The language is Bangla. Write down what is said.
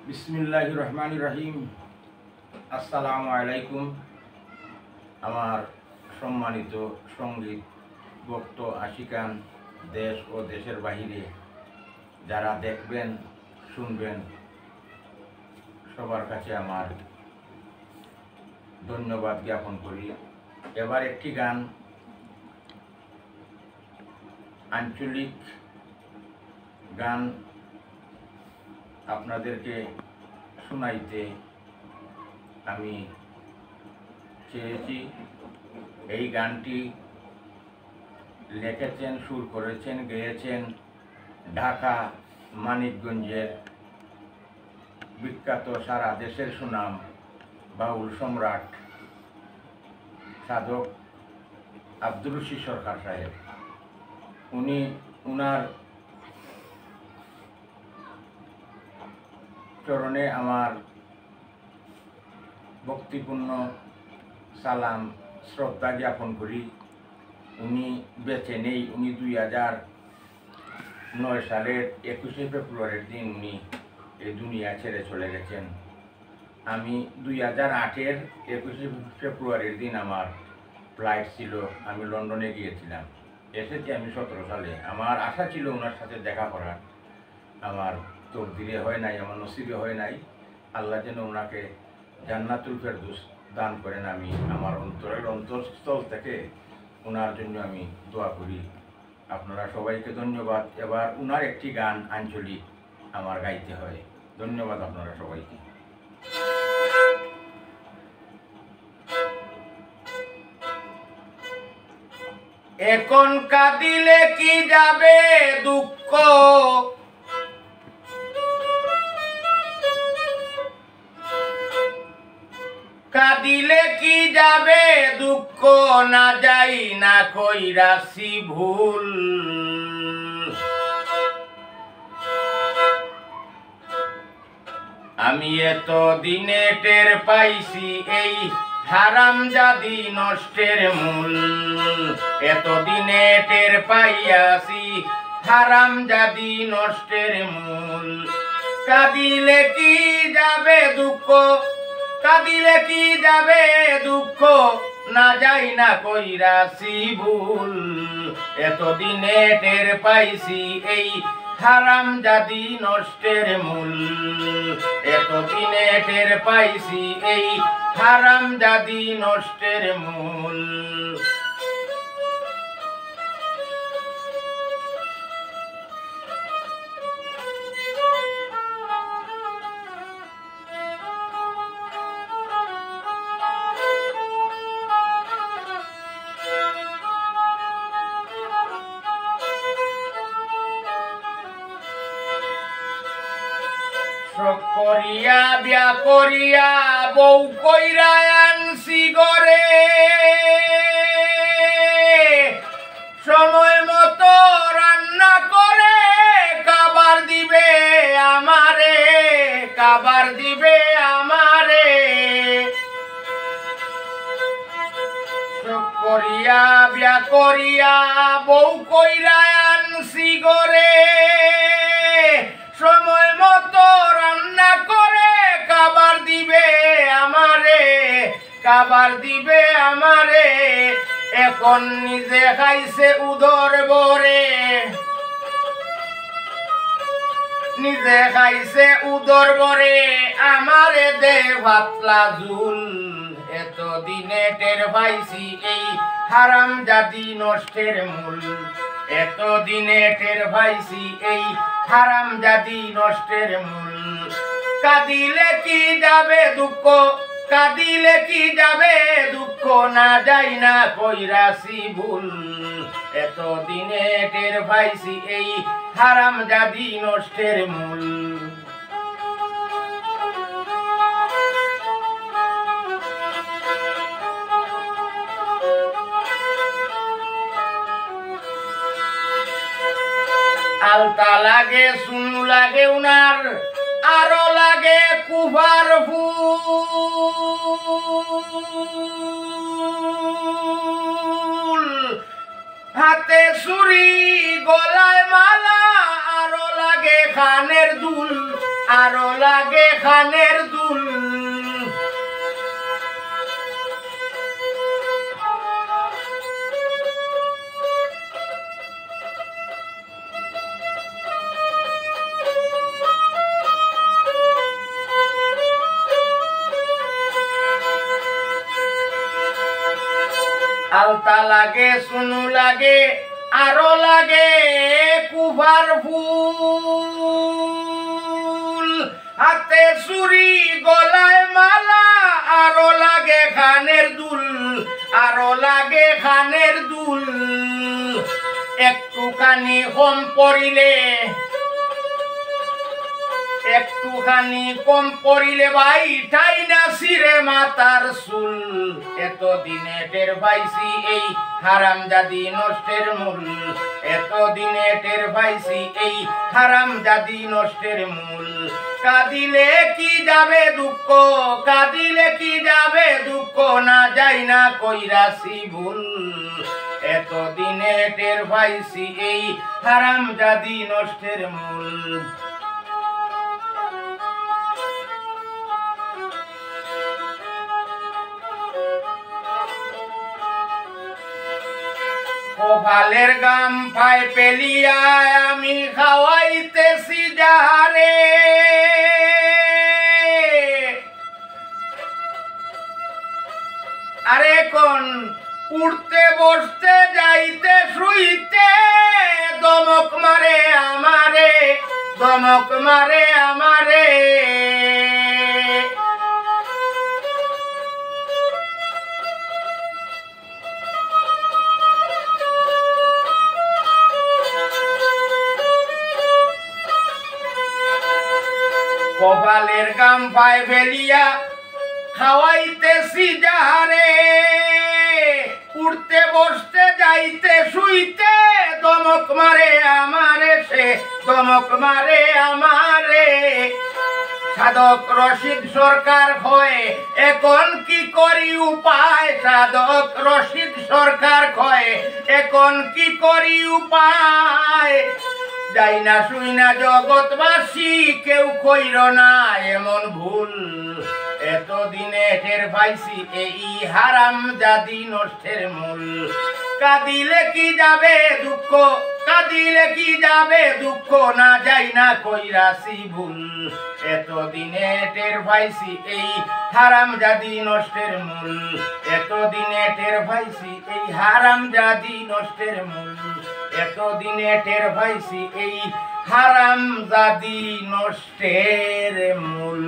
বিসমিল্লাহির রহমানির রহিম। আসসালামু আলাইকুম। আমার সম্মানিত সঙ্গীত ভক্ত আশিকান দেশ ও দেশের বাহিরে যারা দেখবেন শুনবেন, সবার কাছে আমার ধন্যবাদ জ্ঞাপন করি। এবার একটি গান আঞ্চলিক গান আপনাদেরকে শোনাইতে আমি চেয়েছি। এই গানটি লিখেছেন, সুর করেছেন, গেয়েছেন ঢাকা মানিকগঞ্জের বিখ্যাত সারা দেশের সুনাম বাউল সম্রাট সাধক আব্দুর রশিদ সরকার সাহেব। উনার চরণে আমার ভক্তিপূর্ণ সালাম শ্রদ্ধা জ্ঞাপন করি। উনি বেঁচে নেই। উনি 2009 সালের 21শে ফেব্রুয়ারির দিন উনি এই দুনিয়া ছেড়ে চলে গেছেন। আমি 2008-এর 21শে ফেব্রুয়ারির দিন আমার ফ্লাইট ছিল, আমি লন্ডনে গিয়েছিলাম। এসেছি আমি 17 সালে। আমার আশা ছিল ওনার সাথে দেখা করার, আমার তকদিরে হয় নাই, আমার নসিবে হয় নাই। আল্লাহ যেন ওনাকে জান্নাতুল ফেরদৌস দান করেন। আমি আমার অন্তরস্থল থেকে ওনার জন্য আমি দোয়া করি। আপনারা সবাইকে ধন্যবাদ। এবার ওনার একটি গান আঞ্চলিক আমার গাইতে হয়। ধন্যবাদ আপনারা সবাইকে। এখন কাঁদিলে কি যাবে দুঃখ, কাঁদিলে কি যাবে দুঃখ, না যাই না কইরাছি ভুল। আমি এত দিনে টের পাইছি এই হারামজাদি নষ্টের মূল। এত দিনে টের পাইয়াছি হারামজাদি নষ্টের মূল। কাঁদিলে কি যাবে দুঃখ, কাঁদিলে কি যাবে দুঃখ, না যাই না কইরাছি ভুল। এত দিনে টের পাইছি এই হারামজাদি নষ্টের মূল। এত দিনে টের পাইছি এই হারামজাদি নষ্টের মূল। করিয়া বিয়া করিয়া বউ কইরা আনছি গরে, সময় মতো রান্না করে খাবার দিবে আমারে, খাবার দিবে আমারে। করিয়া বিয়া করিয়া বউ কইরা আনছি গরে, সময় মতো রান্না করে খাবার দিবে আমারে, খাবার দিবে আমারে। এখন নিজে খাইছে উদর ভরে, নিজে খাইছে উদর ভরে, আমারে দে পাতলা ঝুল। এত দিনে টের পাইছি এই হারামজাদি নষ্টের মূল। এত দিনে টের পাইছি এই হারামজাদি নষ্টের মূল। কাঁদিলে কি যাবে দুঃখ, কাঁদিলে কি যাবে দুঃখ, না যাই না কইরাছি ভুল। এত দিনে টের পাইছি এই হারামজাদি নষ্টের মূল। আলতা লাগে, সুনু লাগে উনার, আরো লাগে কুফার ফুল। হাতে ছুরি, গলায় মালা, আরো লাগে কানের দুল। আরো লাগে খানের দুল আলতা লাগে সুনু লাগে আরো লাগে কুভার ফুল হাতে চুরি গলায় মালা আরো লাগে খানের দুল আরো লাগে খানের দুল একটুখানি কম পড়িলে একটুখানি কম পড়িলে ভাই ঠাই না সিরে মাতার চুল এতদিনে টের পাইছি এই হারামজাদি নষ্টের মূল এতদিনে টের পাইছি এই হারামজাদি নষ্টের মূল কাঁদিলে কি যাবে দুঃখ কাঁদিলে কি যাবে দুঃখ না যাই না কইরাছি ভুল এতদিনে টের পাইছি এই হারামজাদি নষ্টের মূল কপালের গাম পাই পেলিয়া আমি খাওয়াইতেছি যাহারে আরে কোন উঠতে বসতে যাইতে শুইতে দমক মারে আমারে দমক মারে আমারে কপালের গাম পায় ফেলিয়া খাওয়াইতেছি যাহারে উঠতে বসতে যাইতে শুইতে দমক মারে আমারে সে দমক মারে আমারে সাধক রশিদ সরকার হয় এখন কি করি উপায় সাধক রশিদ সরকার হয় এখন কি করি উপায় যাই না শুই না জগৎবাসী কেউ কইর না এমন ভুল এতদিনে টের পাইছি এই হারামজাদি নষ্টের মূল কাঁদিলে কি যাবে দুঃখ কাঁদিলে কি যাবে দুঃখ না যাই না কইরাছি ভুল এতদিনে টের পাইছি এই হারামজাদি নষ্টের মূল এতদিনে টের পাইছি এই হারামজাদি নষ্টের মূল এতদিনে টের পাইছি এই হারামজাদি নষ্টের মূল